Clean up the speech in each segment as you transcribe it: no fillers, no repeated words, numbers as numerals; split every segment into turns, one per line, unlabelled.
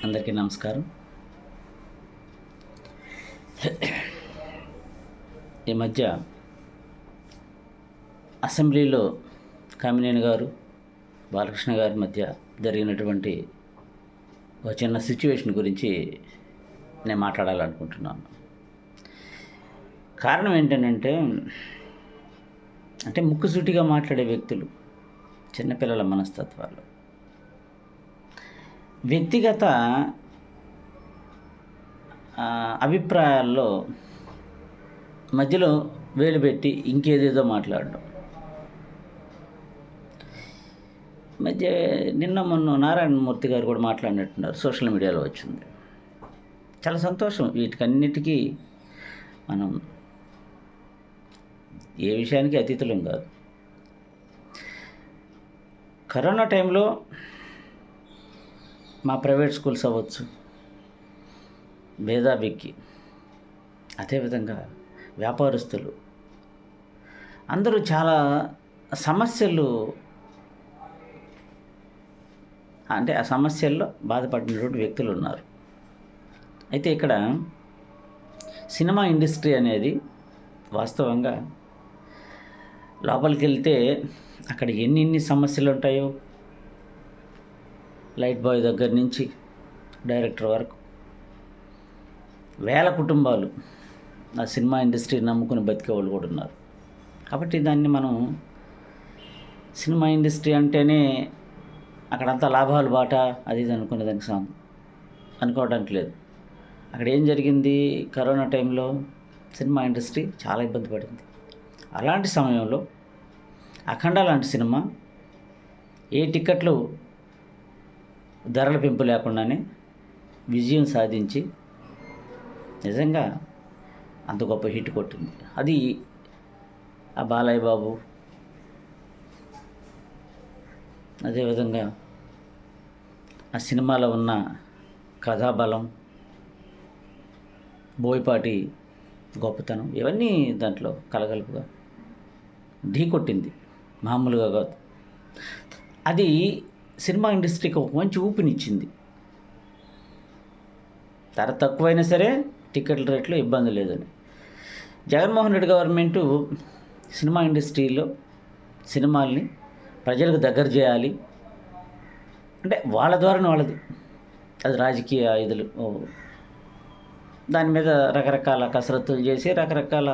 అందరికీ నమస్కారం. ఈ మధ్య అసెంబ్లీలో కామినేని గారు, బాలకృష్ణ గారి మధ్య జరిగినటువంటి ఒక చిన్న సిచ్యువేషన్ గురించి నేను మాట్లాడాలనుకుంటున్నాను. కారణం ఏంటంటే ముక్కుసూటిగా మాట్లాడే వ్యక్తులు, చిన్నపిల్లల మనస్తత్వాలు, వ్యక్తిగత అభిప్రాయాల్లో మధ్యలో వేలు పెట్టి ఇంకేదేదో మాట్లాడడం. నిన్న మొన్న నారాయణమూర్తి గారు కూడా మాట్లాడినట్టున్నారు, సోషల్ మీడియాలో వచ్చింది. చాలా సంతోషం. వీటికన్నిటికీ మనం ఏ విషయానికి అతీతులం కాదు. కరోనా టైంలో మా ప్రైవేట్ స్కూల్స్ అవ్వచ్చు, భేదాబిక్కి, అదేవిధంగా వ్యాపారస్తులు అందరూ చాలా సమస్యలు, ఆ సమస్యల్లో బాధపడినటువంటి వ్యక్తులు ఉన్నారు. అయితే ఇక్కడ సినిమా ఇండస్ట్రీ అనేది వాస్తవంగా లోపలికి వెళ్తే అక్కడ ఎన్ని సమస్యలు ఉంటాయో, లైట్ బాయ్ దగ్గర నుంచి డైరెక్టర్ వరకు వేల కుటుంబాలు ఆ సినిమా ఇండస్ట్రీ నమ్ముకుని బతికే వాళ్ళు కూడా ఉన్నారు. కాబట్టి దాన్ని మనం సినిమా ఇండస్ట్రీ అంటేనే అక్కడంతా లాభాలు బాట అది ఇది అనుకునేదానికి అనుకోవడానికి లేదు. అక్కడ ఏం జరిగింది, కరోనా టైంలో సినిమా ఇండస్ట్రీ చాలా ఇబ్బంది పడింది. అలాంటి సమయంలో అఖండ లాంటి సినిమా ఏ టికెట్లు ధరల పెంపు లేకుండానే విజయం సాధించి నిజంగా అంత గొప్ప హిట్ కొట్టింది. అది ఆ బాలయ్య బాబు, అదేవిధంగా ఆ సినిమాలో ఉన్న కథాబలం, బోయపాటి గొప్పతనం, ఇవన్నీ దాంట్లో కలగలుపుగా ఢీ కొట్టింది, మామూలుగా కాదు. అది సినిమా ఇండస్ట్రీకి ఒక మంచి ఊపినిచ్చింది. ధర తక్కువైనా సరే టికెట్ల రేట్లో ఇబ్బంది లేదని. జగన్మోహన్ రెడ్డి గవర్నమెంటు సినిమా ఇండస్ట్రీలో సినిమాల్ని ప్రజలకు దగ్గర చేయాలి అంటే వాళ్ళ ద్వారానే వాళ్ళది, అది రాజకీయ ఇదులు దాని మీద రకరకాల కసరత్తులు చేసి రకరకాల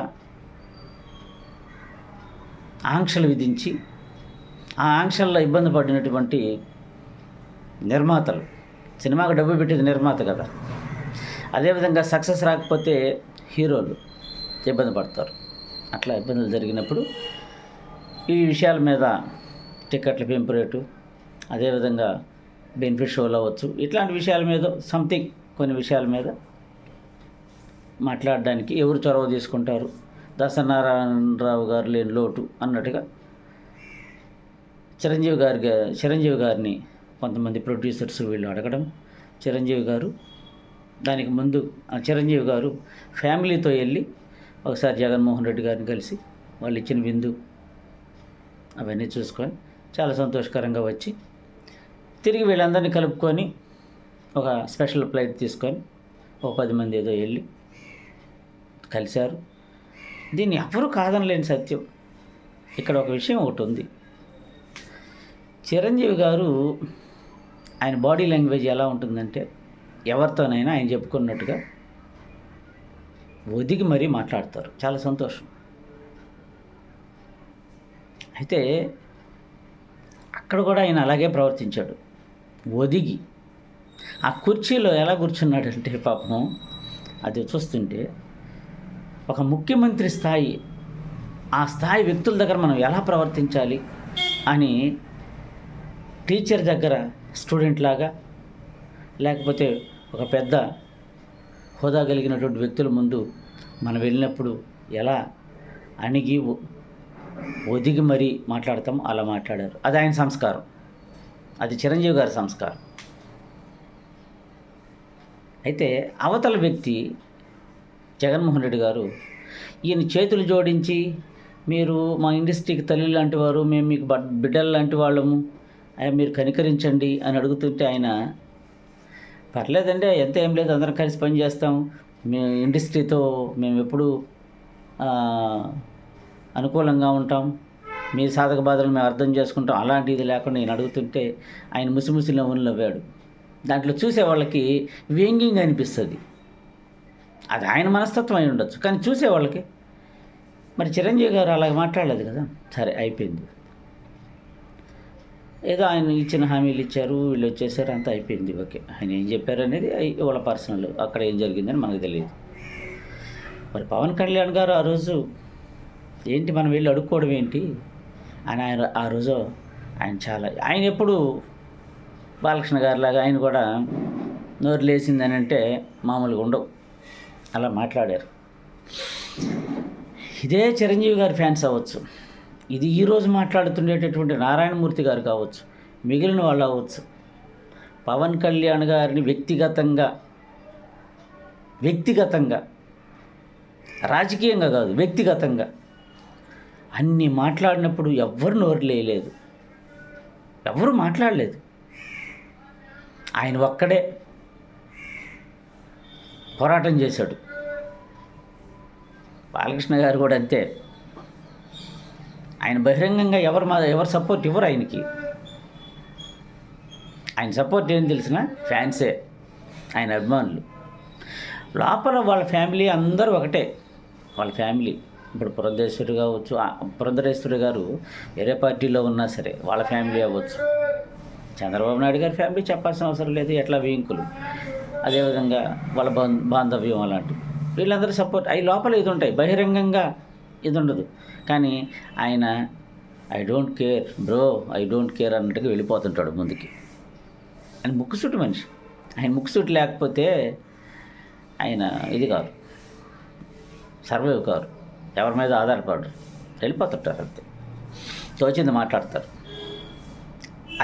ఆంక్షలు విధించి ఆ ఆంక్షల్లో ఇబ్బంది పడినటువంటి నిర్మాతలు, సినిమాకు డబ్బు పెట్టేది నిర్మాత కదా, అదేవిధంగా సక్సెస్ రాకపోతే హీరోలు ఇబ్బంది పడతారు. అట్లా ఇబ్బందులు జరిగినప్పుడు ఈ విషయాల మీద టికెట్ల పెంపు రేటు, అదేవిధంగా బెనిఫిట్ షోలు అవ్వచ్చు, ఇట్లాంటి విషయాల మీద కొన్ని విషయాల మీద మాట్లాడడానికి ఎవరు చొరవ తీసుకుంటారు, దాసనారాయణరావు గారు లేని లోటు అన్నట్టుగా చిరంజీవి గారిని కొంతమంది ప్రొడ్యూసర్స్ వీళ్ళు అడగడం, చిరంజీవి గారు దానికి ముందు చిరంజీవి గారు ఫ్యామిలీతో వెళ్ళి ఒకసారి జగన్మోహన్ రెడ్డి గారిని కలిసి వాళ్ళు ఇచ్చిన విందు అవన్నీ చూసుకొని చాలా సంతోషకరంగా వచ్చి తిరిగి వీళ్ళందరినీ కలుపుకొని ఒక స్పెషల్ ఫ్లైట్ తీసుకొని ఒక 10 మంది ఏదో వెళ్ళి కలిశారు. దీన్ని ఎవరు కాదనలేని సత్యం. ఇక్కడ ఒక విషయం ఒకటి ఉంది. చిరంజీవి గారు ఆయన బాడీ లాంగ్వేజ్ ఎలా ఉంటుందంటే ఎవరితోనైనా ఆయన చెప్పుకున్నట్టుగా ఒదిగి మరీ మాట్లాడతారు. చాలా సంతోషం. అయితే అక్కడ కూడా ఆయన అలాగే ప్రవర్తించాడు, ఒదిగి. ఆ కుర్చీలో ఎలా కూర్చున్నాడంటే పాపం అది చూస్తుంటే ఒక ముఖ్యమంత్రి స్థాయి, ఆ స్థాయి వ్యక్తుల దగ్గర మనం ఎలా ప్రవర్తించాలి అని టీచర్ దగ్గర స్టూడెంట్ లాగా, లేకపోతే ఒక పెద్ద హోదా కలిగినటువంటి వ్యక్తుల ముందు మనం వెళ్ళినప్పుడు ఎలా అణిగి ఒదిగి మరీ మాట్లాడతామో అలా మాట్లాడారు. అది ఆయన సంస్కారం, అది చిరంజీవి గారి సంస్కారం. అయితే అవతల వ్యక్తి జగన్మోహన్ రెడ్డి గారు ఈయన చేతులు జోడించి, మీరు మా ఇండస్ట్రీకి తల్లి లాంటి వారు, మేము మీకు బిడ్డలు లాంటి వాళ్ళము, మీరు కనికరించండి అని అడుగుతుంటే ఆయన పర్లేదండి ఎంత ఏం లేదు, అందరం కలిసి పని చేస్తాం. మేము ఇండస్ట్రీతో మేము ఎప్పుడూ అనుకూలంగా ఉంటాం. మీ సాధక బాధలు మేము అర్థం చేసుకుంటాం. అలాంటి ఇది లేకుండా నేను అడుగుతుంటే ఆయన ముసిముసి నవ్వులు నవ్వాడు. దాంట్లో చూసే వాళ్ళకి వ్యంగ్యంగా అనిపిస్తుంది. అది ఆయన మనస్తత్వం అయి ఉండొచ్చు, కానీ చూసేవాళ్ళకి మరి చిరంజీవి గారు అలాగ మాట్లాడలేదు కదా. సరే అయిపోయింది, ఏదో ఆయన ఇచ్చిన హామీలు ఇచ్చారు, వీళ్ళు వచ్చేసారు, అంతా అయిపోయింది. ఓకే, ఆయన ఏం చెప్పారు అనేది వాళ్ళ పర్సనల్, అక్కడ ఏం జరిగిందని మనకు తెలియదు. మరి పవన్ కళ్యాణ్ గారు ఆ రోజు ఏంటి మనం వెళ్ళి అడుక్కోవడం ఏంటి అని ఆయన ఆ రోజు ఆయన ఎప్పుడు బాలకృష్ణ గారిలాగా ఆయన కూడా నోరు లేచిందని అంటే మామూలుగా ఉండవు, అలా మాట్లాడారు. ఇదే చిరంజీవి గారి ఫ్యాన్స్ అవ్వచ్చు, ఇది ఈరోజు మాట్లాడుతుండేటటువంటి నారాయణమూర్తి గారు కావచ్చు, మిగిలిన వాళ్ళు అవ్వచ్చు, పవన్ కళ్యాణ్ గారిని వ్యక్తిగతంగా రాజకీయంగా కాదు, వ్యక్తిగతంగా అన్నీ మాట్లాడినప్పుడు ఎవ్వరు నోరు లేయలేదు, ఎవ్వరూ మాట్లాడలేదు. ఆయన ఒక్కడే పోరాటం చేశాడు. బాలకృష్ణ గారు కూడా అంతే. ఆయన బహిరంగంగా ఎవరు సపోర్ట్ ఇవ్వరు ఆయనకి. ఆయన సపోర్ట్ ఏం తెలిసిన ఫ్యాన్సే, ఆయన అభిమానులు. లోపల వాళ్ళ ఫ్యామిలీ అందరూ ఒకటే, వాళ్ళ ఫ్యామిలీ. ఇప్పుడు పురంధరేశ్వరి గారు వేరే పార్టీలో ఉన్నా సరే వాళ్ళ ఫ్యామిలీ అవ్వచ్చు. చంద్రబాబు నాయుడు గారి ఫ్యామిలీ చెప్పాల్సిన అవసరం లేదు, ఎట్లా వేయింకులు. అదేవిధంగా వాళ్ళ బాంధవ్యం అలాంటివి, వీళ్ళందరూ సపోర్ట్ అవి లోపల ఇది ఉంటాయి, బహిరంగంగా ఇది ఉండదు. కానీ ఆయన I don't care bro, I don't care అన్నట్టుగా వెళ్ళిపోతుంటాడు ముందుకి. ఆయన ముక్కుసూటి మనిషి. ఆయన ముక్కుసూటి లేకపోతే ఆయన ఇది కాదు, సర్వైవ్ కారు, ఎవరి మీద ఆధారపడరు, వెళ్ళిపోతుంటారు అంతే, తోచింది మాట్లాడతారు.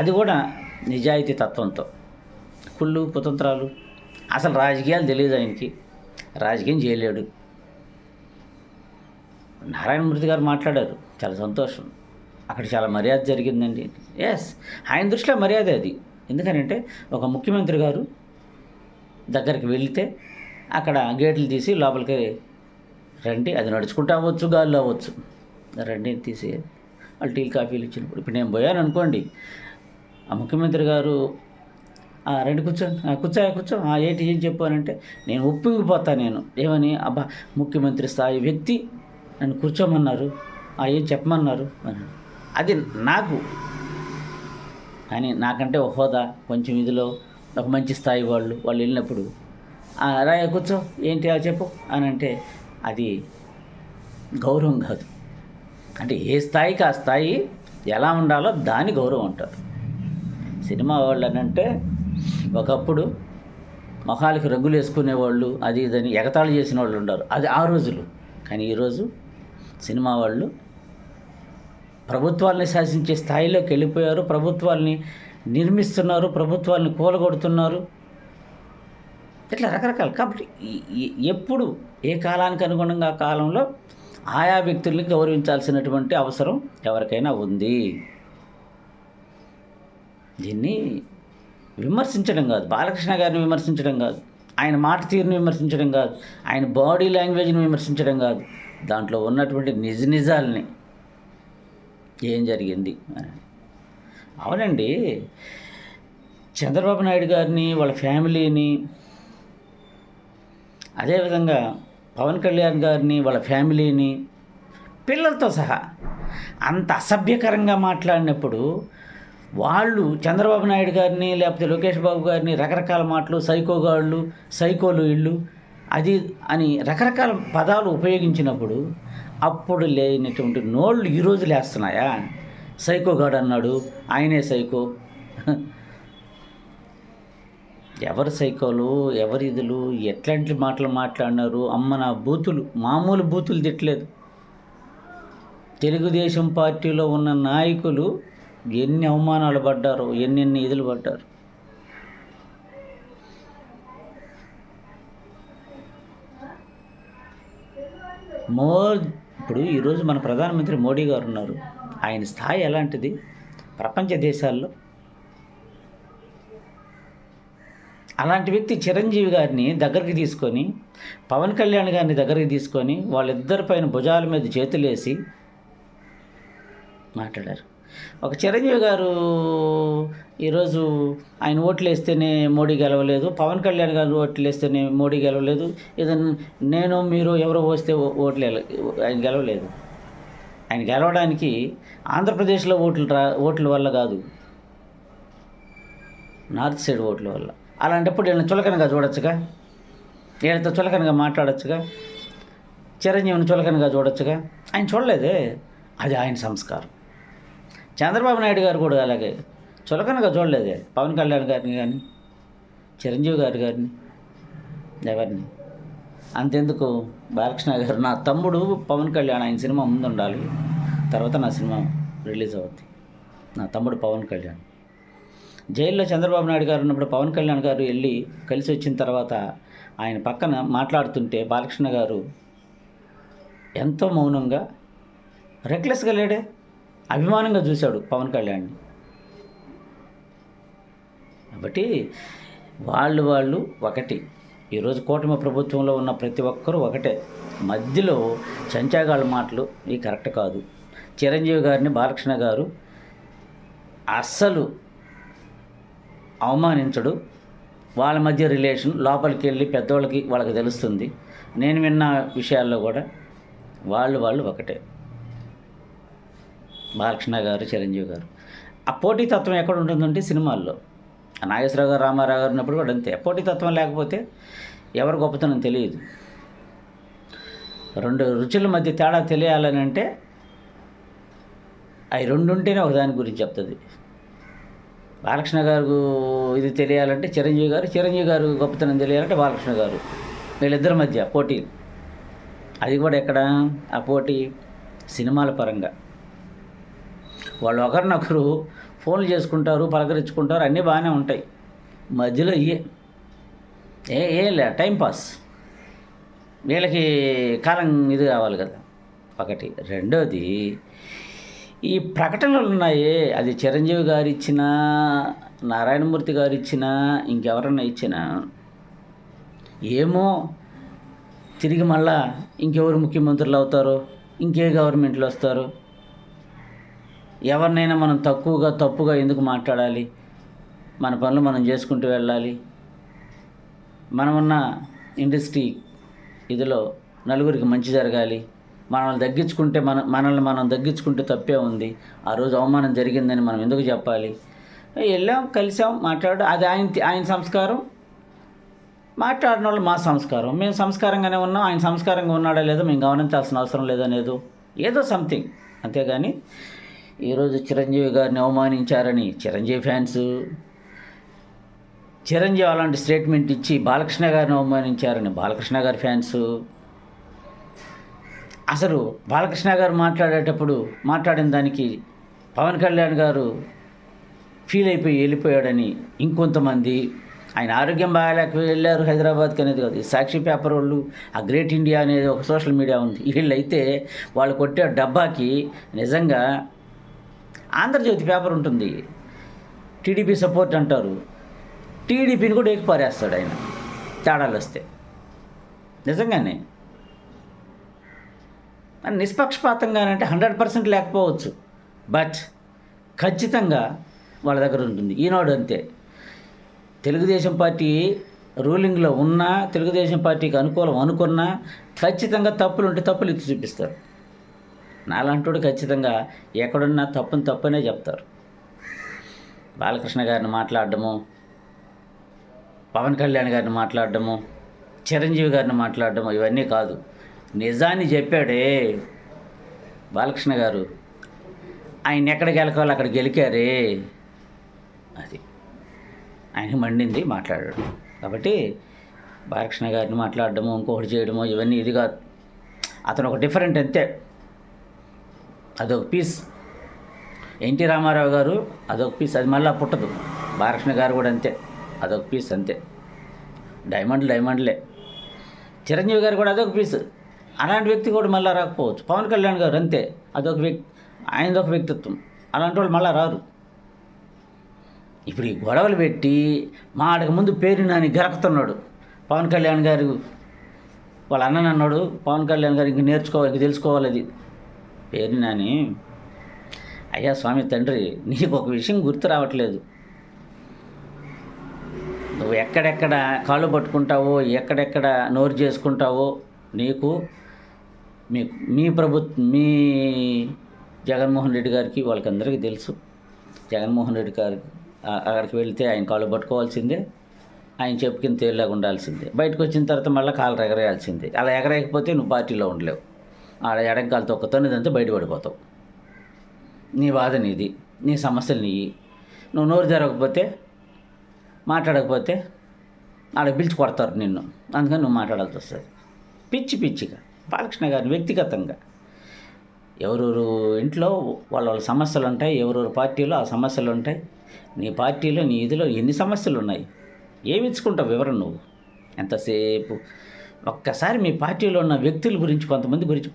అది కూడా నిజాయితీ తత్వంతో. కుళ్ళు కుతంత్రాలు, అసలు రాజకీయాలు తెలియదు ఆయనకి, రాజకీయం చేయలేడు. నారాయణమూర్తి గారు మాట్లాడారు, చాలా సంతోషం, అక్కడ చాలా మర్యాద జరిగిందండి. ఎస్, ఆయన దృష్టిలో మర్యాద అది. ఎందుకనంటే ఒక ముఖ్యమంత్రి గారు దగ్గరికి వెళితే అక్కడ గేట్లు తీసి లోపలికి రండి, అది నడుచుకుంటూ అవ్వచ్చు, గాల్లో అవ్వచ్చు, రండి తీసి వాళ్ళు టీ కాఫీలు ఇచ్చినప్పుడు. ఇప్పుడు నేను పోయాను అనుకోండి, ఆ ముఖ్యమంత్రి గారు రండి కూర్చో ఏంటి ఏం చెప్పు అని అంటే నేను ఒప్పింగిపోతాను. నేను ఏమని, అబ్బా ముఖ్యమంత్రి స్థాయి వ్యక్తి నన్ను కూర్చోమన్నారు, ఏం చెప్పమన్నారు అని. అది నాకు, కానీ నాకంటే ఒక హోదా కొంచెం ఇదిలో ఒక మంచి స్థాయి వాళ్ళు వెళ్ళినప్పుడు రాయ కూర్చో ఏంటి చెప్పు అని అంటే అది గౌరవం కాదు. అంటే ఏ స్థాయికి ఆ స్థాయి ఎలా ఉండాలో దాని గౌరవం అంటారు. సినిమా వాళ్ళు అని అంటే ఒకప్పుడు మొహాలకి రంగులు వేసుకునేవాళ్ళు, అది ఇదని ఎగతాళి చేసిన వాళ్ళు ఉన్నారు, అది ఆ రోజులు. కానీ ఈరోజు సినిమా వాళ్ళు ప్రభుత్వాలని శాసించే స్థాయిలోకి వెళ్ళిపోయారు, ప్రభుత్వాల్ని నిర్మిస్తున్నారు, ప్రభుత్వాల్ని కూలగొడుతున్నారు, ఇట్లా రకరకాలు. కాబట్టి ఎప్పుడు ఏ కాలానికి అనుగుణంగా ఆ కాలంలో ఆయా వ్యక్తుల్ని గౌరవించాల్సినటువంటి అవసరం ఎవరికైనా ఉంది. దీన్ని విమర్శించడం కాదు, బాలకృష్ణ గారిని విమర్శించడం కాదు, ఆయన మాట తీరుని విమర్శించడం కాదు, ఆయన బాడీ లాంగ్వేజ్ని విమర్శించడం కాదు, దాంట్లో ఉన్నటువంటి నిజాల్ని ఏం జరిగింది. అవునండి, చంద్రబాబు నాయుడు గారిని, వాళ్ళ ఫ్యామిలీని, అదేవిధంగా పవన్ కళ్యాణ్ గారిని, వాళ్ళ ఫ్యామిలీని, పిల్లలతో సహా అంత అసభ్యకరంగా మాట్లాడినప్పుడు వాళ్ళు చంద్రబాబు నాయుడు గారిని లేకపోతే లోకేష్ బాబు గారిని రకరకాల మాటలు, సైకోగాళ్ళు, సైకోలు ఇళ్ళు, అది అని రకరకాల పదాలు ఉపయోగించినప్పుడు అప్పుడు లేనటువంటి నోళ్ళు ఈరోజు లేస్తున్నాయా? సైకోగాడు అన్నాడు, ఆయనే సైకో. ఎవరు సైకోలు, ఎవరి ఇదులు, ఎట్లాంటి మాటలు మాట్లాడినారు? అమ్మ నా బూతులు, మామూలు బూతులు తిట్టలేదు. తెలుగుదేశం పార్టీలో ఉన్న నాయకులు ఎన్ని అవమానాలు పడ్డారో, ఎన్నెన్ని ఇదులు పడ్డారు. ఇప్పుడు ఈరోజు మన ప్రధానమంత్రి మోడీ గారు ఉన్నారు, ఆయన స్థాయి ఎలాంటిది? ప్రపంచ దేశాల్లో అలాంటి వ్యక్తి చిరంజీవి గారిని దగ్గరికి తీసుకొని, పవన్ కళ్యాణ్ గారిని దగ్గరికి తీసుకొని, వాళ్ళిద్దరి పైన భుజాల మీద చేతులేసి మాట్లాడారు. ఒక చిరంజీవి గారు ఈరోజు ఆయన ఓట్లు వేస్తేనే మోడీ గెలవలేదు, పవన్ కళ్యాణ్ గారు ఓట్లు వేస్తేనే మోడీ గెలవలేదు, ఏదైనా నేను మీరు ఎవరో వస్తే ఓట్లు ఆయన గెలవలేదు. ఆయన గెలవడానికి ఆంధ్రప్రదేశ్లో ఓట్ల వల్ల కాదు, నార్త్ సైడ్ ఓట్ల వల్ల. అలాంటప్పుడు వీళ్ళని చులకనగా చూడొచ్చుగా, వీళ్ళతో చులకనగా మాట్లాడచ్చుగా, చిరంజీవిని చులకనగా చూడొచ్చుగా. ఆయన చూడలేదే, అది ఆయన సంస్కారం. చంద్రబాబు నాయుడు గారు కూడా అలాగే చులకనగా చూడలేదే పవన్ కళ్యాణ్ గారిని కానీ చిరంజీవి గారిని ఎవరిని. అంతెందుకు బాలకృష్ణ గారు, నా తమ్ముడు పవన్ కళ్యాణ్, ఆయన సినిమా ముందు ఉండాలి, తర్వాత నా సినిమా రిలీజ్ అవుద్ది. నా తమ్ముడు పవన్ కళ్యాణ్ జైల్లో చంద్రబాబు నాయుడు గారు ఉన్నప్పుడు పవన్ కళ్యాణ్ గారు వెళ్ళి కలిసి వచ్చిన తర్వాత ఆయన పక్కన మాట్లాడుతుంటే బాలకృష్ణ గారు ఎంతో మౌనంగా, రెక్లెస్గా లేడే, అభిమానంగా చూశాడు పవన్ కళ్యాణ్ని. కాబట్టి వాళ్ళు ఒకటి. ఈరోజు కూటమి ప్రభుత్వంలో ఉన్న ప్రతి ఒక్కరూ ఒకటే. మధ్యలో చంచాగాళ్ళ మాటలు ఇవి కరెక్ట్ కాదు. చిరంజీవి గారిని బాలకృష్ణ గారు అస్సలు అవమానించడు. వాళ్ళ మధ్య రిలేషన్ లోపలికి వెళ్ళి పెద్దవాళ్ళకి వాళ్ళకి తెలుస్తుంది. నేను విన్న విషయాల్లో కూడా వాళ్ళు ఒకటే, బాలకృష్ణ గారు చిరంజీవి గారు. ఆ పోటీతత్వం ఎక్కడ ఉంటుందంటే సినిమాల్లో. నాగేశ్వరరావు గారు రామారావు గారు ఉన్నప్పుడు కూడా అంతే. పోటీతత్వం లేకపోతే ఎవరి గొప్పతనం తెలియదు. రెండు రుచుల మధ్య తేడా తెలియాలని అంటే అవి రెండు ఉంటేనే ఒకదాని గురించి చెప్తుంది. బాలకృష్ణ గారు ఇది తెలియాలంటే చిరంజీవి గారు గొప్పతనం తెలియాలంటే బాలకృష్ణ గారు. వీళ్ళిద్దరి మధ్య పోటీ. అది కూడా ఎక్కడ ఆ పోటీ? సినిమాల పరంగా. వాళ్ళు ఒకరినొకరు ఫోన్లు చేసుకుంటారు, పలకరించుకుంటారు, అన్నీ బాగానే ఉంటాయి. మధ్యలో ఏం లే టైంపాస్. వీళ్ళకి కాలం ఇది కావాలి కదా ఒకటి. రెండోది, ఈ ప్రకటనలు ఉన్నాయే, అది చిరంజీవి గారు ఇచ్చినా, నారాయణమూర్తి గారు ఇచ్చినా, ఇంకెవరన్నా ఇచ్చినా, ఏమో తిరిగి మళ్ళా ఇంకెవరు ముఖ్యమంత్రులు అవుతారో, ఇంకే గవర్నమెంట్లు వస్తారు, ఎవరినైనా మనం తప్పుగా ఎందుకు మాట్లాడాలి, మన పనులు మనం చేసుకుంటూ వెళ్ళాలి. మనమున్న ఇండస్ట్రీ ఇదిలో నలుగురికి మంచి జరగాలి. మనల్ని మనం తగ్గించుకుంటే తప్పే ఉంది. ఆ రోజు అవమానం జరిగిందని మనం ఎందుకు చెప్పాలి? వెళ్ళాం, కలిసాం, అది ఆయన సంస్కారం, మాట్లాడిన వాళ్ళు మా సంస్కారం. మేము సంస్కారంగానే ఉన్నాం, ఆయన సంస్కారంగా ఉన్నాడా లేదో మేము గమనించాల్సిన అవసరం లేదనేదో ఏదో సంథింగ్. అంతేగాని ఈరోజు చిరంజీవి గారిని అవమానించారని చిరంజీవి ఫ్యాన్స్, చిరంజీవి అలాంటి స్టేట్మెంట్ ఇచ్చి బాలకృష్ణ గారిని అవమానించారని బాలకృష్ణ గారి ఫ్యాన్స్, అసలు బాలకృష్ణ గారు మాట్లాడిన దానికి పవన్ కళ్యాణ్ గారు ఫీల్ అయిపోయి వెళ్ళిపోయాడని ఇంకొంతమంది, ఆయన ఆరోగ్యం బాగాలేక వెళ్ళారు హైదరాబాద్కి అనేది కాదు. సాక్షి పేపర్ వాళ్ళు, ఆ గ్రేట్ ఇండియా అనేది ఒక సోషల్ మీడియా ఉంది, వీళ్ళైతే వాళ్ళు కొట్టే డబ్బాకి నిజంగా ఆంధ్రజ్యోతి పేపర్ ఉంటుంది, టీడీపీ సపోర్ట్ అంటారు, టీడీపీని కూడా ఎక్కిపారేస్తాడు ఆయన తేడాలు వస్తే. నిజంగానే నిష్పక్షపాతంగానంటే 100% లేకపోవచ్చు, బట్ ఖచ్చితంగా వాళ్ళ దగ్గర ఉంటుంది. ఈనాడు అంతే. తెలుగుదేశం పార్టీ రూలింగ్లో ఉన్నా, తెలుగుదేశం పార్టీకి అనుకూలం అనుకున్నా ఖచ్చితంగా తప్పులు ఉంటే తప్పులు ఎత్తి చూపిస్తారు. నాలాంటోడు ఖచ్చితంగా ఎక్కడున్నా తప్పనే చెప్తారు. బాలకృష్ణ గారిని మాట్లాడడము, పవన్ కళ్యాణ్ గారిని మాట్లాడడము, చిరంజీవి గారిని మాట్లాడడము ఇవన్నీ కాదు. నిజాన్ని చెప్పాడే బాలకృష్ణ గారు, ఆయన ఎక్కడ గెలకాలో అక్కడ గెలికారే, అది ఆయనకి మండింది, మాట్లాడాడు. కాబట్టి బాలకృష్ణ గారిని మాట్లాడడము, ఇంకొకటి చేయడము ఇవన్నీ ఇది కాదు. అతను ఒక డిఫరెంట్ అంతే, అదొక పీస్. ఎన్టీ రామారావు గారు అదొక పీస్, అది మళ్ళీ పుట్టదు. బాలకృష్ణ గారు కూడా అంతే, అదొక పీస్ అంతే. డైమండ్లే. చిరంజీవి గారు కూడా అదొక పీస్, అలాంటి వ్యక్తి కూడా మళ్ళీ రాకపోవచ్చు. పవన్ కళ్యాణ్ గారు అంతే, అదొక వ్యక్తి, ఆయనదొక వ్యక్తిత్వం, అలాంటి వాళ్ళు మళ్ళీ రారు. ఇప్పుడు ఈ గొడవలు పెట్టి మాటకు ముందు పేరు నాని గరకుతున్నాడు. పవన్ కళ్యాణ్ గారు వాళ్ళ అన్నని అన్నాడు, పవన్ కళ్యాణ్ గారు ఇంక నేర్చుకోవాలి, ఇంక తెలుసుకోవాలి. అది పేరు నాని, అయ్యా స్వామి తండ్రి, నీకు ఒక విషయం గుర్తు రావట్లేదు. నువ్వు ఎక్కడెక్కడ కాళ్ళు పట్టుకుంటావో, ఎక్కడెక్కడ నోరు చేసుకుంటావో నీకు మీ జగన్మోహన్ రెడ్డి గారికి వాళ్ళకందరికీ తెలుసు. జగన్మోహన్ రెడ్డి గారికి అక్కడికి వెళితే ఆయన కాళ్ళు పట్టుకోవాల్సిందే, ఆయన చెప్పు కింద తేలిలాగా ఉండాల్సిందే. బయటకు వచ్చిన తర్వాత మళ్ళీ కాళ్ళు ఎగరేయాల్సిందే. అలా ఎగరేయకపోతే నువ్వు పార్టీలో ఉండలేవు. ఆడ ఎడంకాలు తొక్కతోనిదంతా బయటపడిపోతావు. నీ బాధ నీది, నీ సమస్యలు నీవి. నువ్వు నోరు జరగకపోతే, మాట్లాడకపోతే ఆడ పిలిచి కొడతారు నిన్ను. అందుకని నువ్వు మాట్లాడాల్సి వస్తుంది. పిచ్చిగా బాలకృష్ణ గారిని వ్యక్తిగతంగా ఎవరెవరు ఇంట్లో వాళ్ళ సమస్యలు ఉంటాయి, ఎవరెవరు పార్టీలో ఆ సమస్యలు ఉంటాయి. నీ పార్టీలో నీ ఇదిలో ఎన్ని సమస్యలు ఉన్నాయి, ఏమి ఇచ్చుకుంటావు వివరం నువ్వు ఎంతసేపు? ఒక్కసారి మీ పార్టీలో ఉన్న వ్యక్తుల గురించి, కొంతమంది గురించి.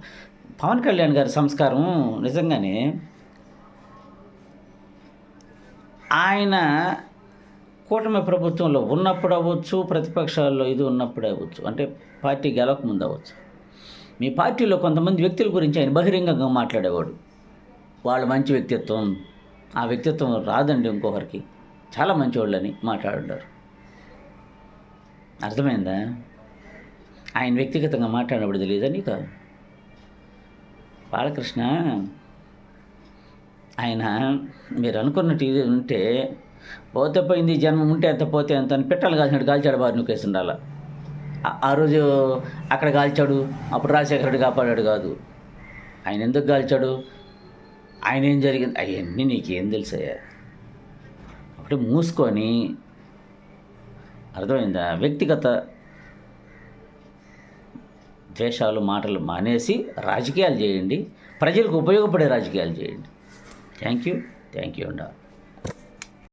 పవన్ కళ్యాణ్ గారి సంస్కారం నిజంగానే ఆయన కూటమి ప్రభుత్వంలో ఉన్నప్పుడు అవ్వచ్చు, ప్రతిపక్షాల్లో ఇది ఉన్నప్పుడు అవ్వచ్చు, అంటే పార్టీ గెలవక ముందు అవ్వచ్చు. మీ పార్టీలో కొంతమంది వ్యక్తుల గురించి ఆయన బహిరంగంగా మాట్లాడేవాడు. వాళ్ళ మంచి వ్యక్తిత్వం, ఆ వ్యక్తిత్వం రాదండి ఇంకొకరికి, చాలా మంచివాళ్ళని మాట్లాడారు. అర్థమైందా? ఆయన వ్యక్తిగతంగా మాట్లాడినప్పుడు తెలియదా నీకు? బాలకృష్ణ ఆయన మీరు అనుకున్నట్టు ఇది ఉంటే, పోతే పోయింది, జన్మం ఉంటే ఎంత పోతే ఎంత అని పెట్టాలి కాల్చినట్టు కాల్చాడు బారు నువ్వేసి ఉండాల. ఆ రోజు అక్కడ కాల్చాడు, అప్పుడు రాజశేఖర రెడ్డి కాపాడాడు కాదు. ఆయన ఎందుకు కాల్చాడు, ఆయన ఏం జరిగింది అవన్నీ నీకేం తెలుసాయా? అప్పుడు మూసుకొని, అర్థమైందా? వ్యక్తిగత ద్వేషాలు మాటలు మానేసి రాజకీయాలు చేయండి, ప్రజలకు ఉపయోగపడే రాజకీయాలు చేయండి. థ్యాంక్ యూ అండి.